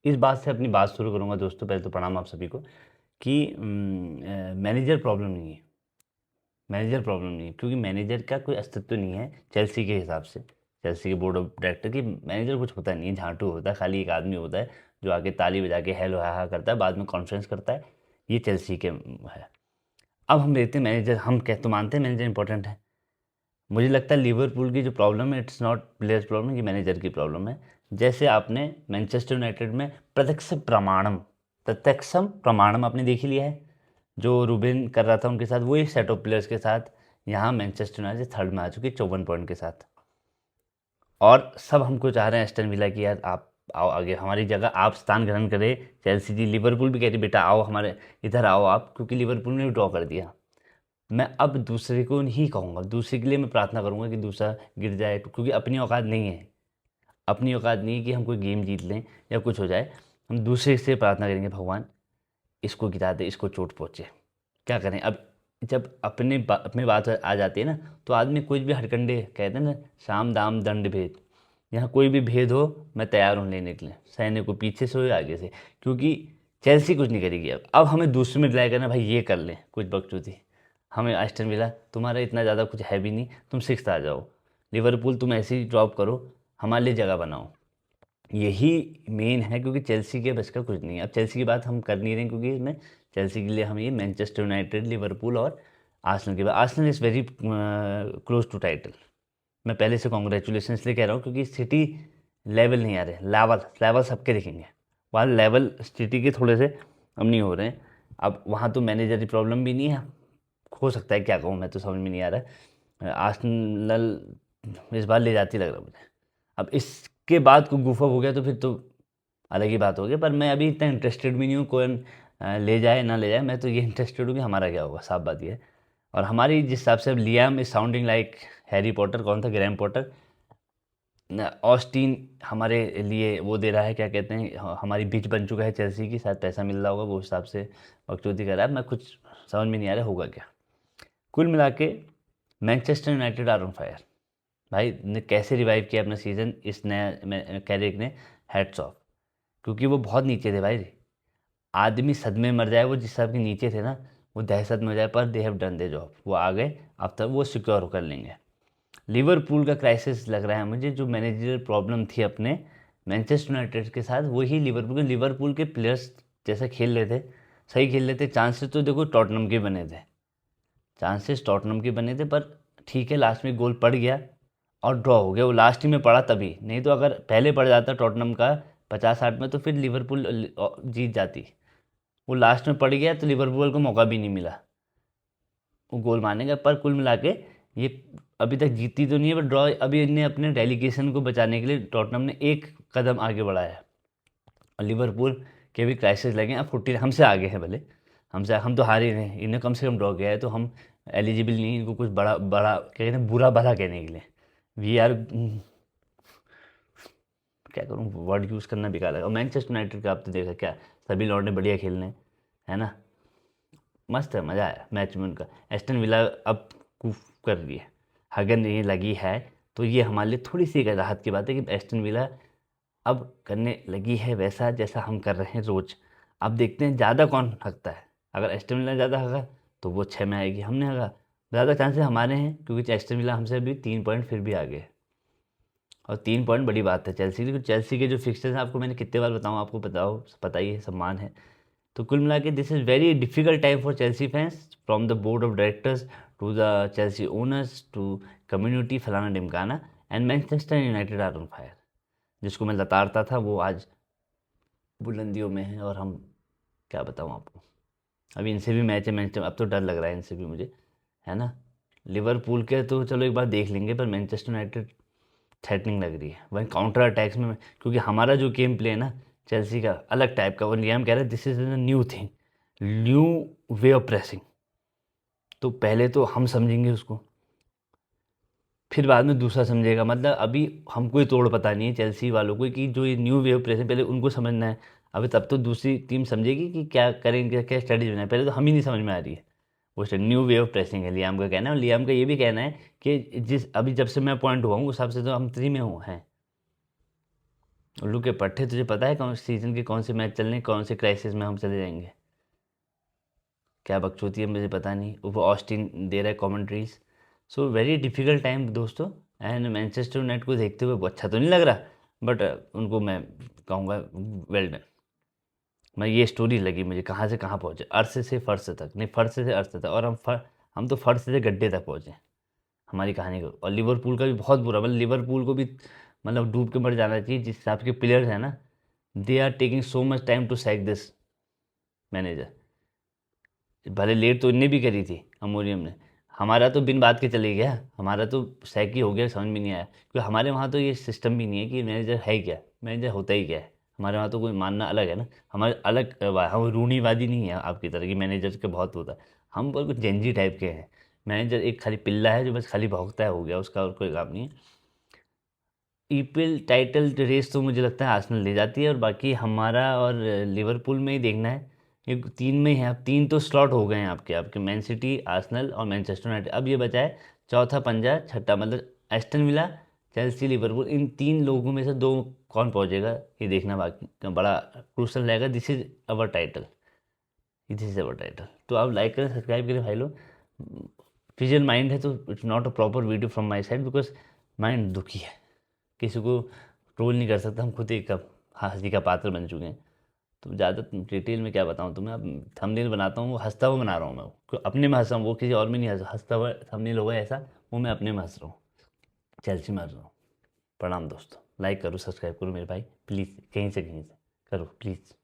इस बात से अपनी बात शुरू करूँगा दोस्तों, पहले तो प्रणाम आप सभी को कि मैनेजर प्रॉब्लम नहीं है। मैनेजर प्रॉब्लम नहीं है क्योंकि मैनेजर का कोई अस्तित्व नहीं है चेल्सी के हिसाब से। चेल्सी के बोर्ड ऑफ डायरेक्टर की मैनेजर कुछ होता नहीं है, झांटू होता है, खाली एक आदमी होता है जो आके ताली बजा के हेलो हा हा करता है, बाद में कॉन्फ्रेंस करता है। ये चेल्सी के है। अब हम देखते हैं मैनेजर, हम कह तो मानते हैं मैनेजर इंपॉर्टेंट है। मुझे लगता है लिवरपूल की जो प्रॉब्लम है इट्स नॉट प्लेयर्स प्रॉब्लम, ये मैनेजर की प्रॉब्लम है। जैसे आपने मैनचेस्टर यूनाइटेड में प्रत्यक्षम प्रमाणम आपने देख ही लिया है, जो रूबेन कर रहा था उनके साथ, वही सेट ऑफ प्लेयर्स के साथ यहाँ मैनचेस्टर यूनाइटेड थर्ड में आ चुकी है 54 पॉइंट के साथ। और सब हमको चाह रहे हैं एस्टन विला की यार आप आओ आगे, हमारी जगह आप स्थान ग्रहण करें। चेल्सी जी, लिवरपूल भी कह रही बेटा आओ हमारे इधर आओ आप, क्योंकि लिवरपूल ने ड्रॉ कर दिया। मैं अब दूसरे को नहीं कहूँगा, दूसरे के लिए मैं प्रार्थना करूँगा कि दूसरा गिर जाए, क्योंकि अपनी औकात नहीं है। अपनी औकात नहीं है कि हम कोई गेम जीत लें या कुछ हो जाए। हम दूसरे से प्रार्थना करेंगे भगवान इसको गिरा दे, इसको चोट पहुँचे। क्या करें अब, जब अपने बात आ जाती है ना, तो आदमी कुछ भी हरकंडे कहते हैं ना, साम दाम दंड भेद। यहाँ कोई भी भेद हो मैं तैयार हूँ लेने के लिए, सैनिक को पीछे से हो या आगे से, क्योंकि चेल्सी कुछ नहीं करेगी। अब हमें दूसरे में डिलाई करना, भाई ये कर लें कुछ बकचोदी। हमें एस्टन विला तुम्हारा इतना ज़्यादा कुछ है भी नहीं, तुम सिक्स्थ आ जाओ। लिवरपूल तुम ऐसे ही ड्रॉप करो, हमारे लिए जगह बनाओ। यही मेन है, क्योंकि चेल्सी के बस का कुछ नहीं है। अब चेल्सी की बात हम कर नहीं रहे हैं, क्योंकि इसमें चेल्सी के लिए हम ये मैनचेस्टर यूनाइटेड, लिवरपूल और आर्सेनल के बाद, Arsenal is very close to title. मैं पहले से कॉन्ग्रेचुलेशन इसलिए कह रहा हूँ क्योंकि सिटी लेवल नहीं आ रहे, लेवल लेवल सबके दिखेंगे। वहाँ लेवल सिटी के थोड़े से हम नहीं हो रहे हैं। अब वहाँ तो मैनेजर की प्रॉब्लम भी नहीं है, हो सकता है, क्या कहूँ मैं तो समझ में नहीं आ रहा है। आर्सेनल इस बार ले जाती लग रहा है मुझे। अब इसके बाद कोई गुफा हो गया तो फिर तो अलग ही बात होगी, पर मैं अभी इतना इंटरेस्टेड भी नहीं हूँ कौन ले जाए ना ले जाए। मैं तो ये इंटरेस्टेड हूँ कि हमारा क्या होगा, साफ बात ये है। और हमारी जिस हिसाब से अब Liam is sounding like Harry Potter, कौन था, ग्रैम पॉटर, ऑस्टीन हमारे लिए वो दे रहा है, क्या कहते हैं, हमारी बिच बन चुका है चेल्सी की, शायद पैसा मिल रहा होगा वो हिसाब से बकचोदी कर रहा है। मैं कुछ समझ में नहीं आ रहा होगा क्या। कुल मिला के Manchester United are on fire. भाई ने कैसे रिवाइव किया अपना सीज़न इस नया कैरियर ने, हेड्स ऑफ। क्योंकि वो बहुत नीचे थे भाई। आदमी सदमे मर जाए, वो जिस हिसाब के नीचे थे ना, वो दहशत में हो जाए, पर they have done they job, वो आ गए। अब तक वो सिक्योर कर लेंगे। लिवरपूल का क्राइसिस लग रहा है मुझे, जो मैनेजर प्रॉब्लम थी अपने मैनचेस्टर यूनाइटेड के साथ, वही लिवरपूल के प्लेयर्स जैसे खेल रहे थे, सही खेल रहे थे। चांसेस तो देखो टॉटनम के बने थे, चांसेस टॉटनम के बने थे, पर ठीक है लास्ट में गोल पड़ गया और ड्रॉ हो गया। वो लास्ट ही में पड़ा तभी, नहीं तो अगर पहले पड़ जाता टॉटनम का 50-60 में, तो फिर लिवरपूल जीत जाती। वो लास्ट में पड़ गया तो लिवरपूल को मौका भी नहीं मिला वो गोल मारने का। पर कुल मिला के ये अभी तक जीती तो नहीं है, पर ड्रॉ अभी इन्हें अपने रेलीगेशन को बचाने के लिए टॉटनम ने एक कदम आगे बढ़ाया है। और लिवरपूल के भी क्राइसिस लगे हैं। अब 40 हमसे आगे हैं भले, हमसे हम तो हार ही रहे हैं, इन्हें कम से कम ड्रॉ किया है, तो हम एलिजिबल नहीं इनको कुछ बड़ा बड़ा क्या कहते हैं, बुरा भला कहने के लिए। वी आर, क्या करूँ, वर्ड यूज़ करना बेकार है। और मैनचेस्टर यूनाइटेड का आप तो देखा क्या, सभी लौंडे बढ़िया खेलने, है ना, मस्त है, मज़ा आया मैच में उनका। एस्टन विला अब कूफ कर रही है, अगर नहीं लगी है तो ये हमारे लिए थोड़ी सी एक राहत की बात है कि एस्टन विला अब करने लगी है वैसा जैसा हम कर रहे हैं रोज़। अब देखते हैं ज़्यादा कौन हकता है। अगर एस्टन विला ज़्यादा हका तो वो 6 में आएगी, हमने हका, ज़्यादा चांसेस हमारे हैं, क्योंकि एस्टन विला हमसे अभी 3 पॉइंट फिर भी आगे है। और 3 पॉइंट बड़ी बात है चेल्सी की, क्योंकि चेल्सी के जो फिक्सचर्स हैं आपको मैंने कितने बार बताऊँ, आपको बताओ पता ही है, सम्मान है। तो कुल मिला के this is very difficult time for Chelsea fans, from the board of directors to the Chelsea owners to community फलाना ढिमकाना, and Manchester United are on fire. जिसको मैं लताड़ता था वो आज बुलंदियों में है, और हम क्या बताऊँ आपको। अभी इनसे भी मैच है मैनचेस्टर, अब तो डर लग रहा है इनसे भी मुझे, है ना। लिवरपूल के तो चलो एक बार देख लेंगे, पर मैनचेस्टर यूनाइटेड थ्रेटनिंग लग रही है। वहीं काउंटर अटैक्स में क्योंकि हमारा जो गेम प्ले है ना चेल्सी का अलग टाइप का, वो लियाम कह रहे हैं this is a new thing, new way of pressing. तो पहले तो हम समझेंगे उसको, फिर बाद में दूसरा समझेगा। मतलब अभी हमको ही तोड़ पता नहीं है चेल्सी वालों को कि जो ये न्यू वे ऑफ प्रेसिंग पहले उनको समझना है। अभी तब तो दूसरी टीम समझेगी कि क्या करेंगे, क्या स्ट्रेटेजी बनाए, पहले तो हम ही नहीं समझ में आ रही है। वो न्यू वे ऑफ प्रेसिंग है लियाम का कहना है। और लियाम का ये भी कहना है कि जिस अभी जब से मैं पॉइंट हुआ हूँ उस हिसाब से तो हम 3 में हुए हैं। उल्लू के पट्टे, तुझे पता है कौन सीजन के कौन से मैच चल रहे हैं, कौन से क्राइसिस में हम चले जाएंगे? क्या बकचोदी है मुझे पता नहीं, वो ऑस्टिन दे रहा है commentaries. So very difficult time दोस्तों। एंड मैनचेस्टर यूनाइटेड को देखते हुए वो अच्छा तो नहीं लग रहा, बट उनको मैं कहूँगा वेल डन। मैं ये स्टोरी लगी मुझे, कहाँ से कहाँ पहुँचे, अर्श से फर्श तक, नहीं फर्श से अर्श तक, और हम तो फर्श से गड्ढे तक पहुँचे हमारी कहानी को। और लिवरपूल का भी बहुत बुरा, मतलब लिवरपूल को भी मतलब डूब के मर जाना चाहिए जिस हिसाब के प्लेयर्स हैं ना। They are taking so much time to sack this manager. भले लेट तो इनने भी करी थी अमोरियम ने, हमारा तो बिन बात के चले गया, हमारा तो सैक ही हो गया, समझ में नहीं आया, क्योंकि हमारे वहाँ तो ये सिस्टम भी नहीं है कि मैनेजर है क्या, मैनेजर होता ही क्या है। हमारे वहाँ तो कोई मानना अलग है ना, हमारे अलग हम रूढ़िवादी नहीं है आपकी तरह की मैनेजर के बहुत होता है। हम पर कुछ जेंजी टाइप के हैं। मैनेजर एक खाली पिल्ला है जो बस खाली भौंकता है, हो गया उसका, और कोई काम नहीं है। ईपीएल टाइटल रेस तो मुझे लगता है आर्सेनल ले जाती है, और बाकी हमारा और लिवरपूल में ही देखना है। ये तीन में है, अब तीन तो स्लॉट हो गए हैं आपके आपके मैन सिटी, आर्सेनल और मैनचेस्टर यूनाइटेड। अब ये बचा है चौथा पंजा, छठा, मतलब एस्टन विला, चेल्सी, लिवरपूल। इन तीन लोगों में से दो कौन पहुंचेगा ये देखना बाकी बड़ा क्रूशल रहेगा। This is our title, this is our title. तो आप लाइक करें, सब्सक्राइब करें भाई लोग। फिजिकल माइंड है तो it's not a proper video from my side, because mind दुखी है, किसी को ट्रोल नहीं कर सकता, हम खुद एक हंसी का पात्र बन चुके हैं। तो ज़्यादा डिटेल में क्या बताऊँ तुम्हें, अब थंबनेल बनाता हूँ वो हंसता हुआ बना रहा हूँ मैं, वो अपने में हंस रहा हूँ, वो किसी और में नहीं हंसता हुआ थंबनेल होगा ऐसा, वो मैं अपने में हंस रहा हूँ, चेल्सी में हंस रहा हूँ। प्रणाम दोस्तों, लाइक करो, सब्सक्राइब करो मेरे भाई प्लीज़, कहीं से करो प्लीज़।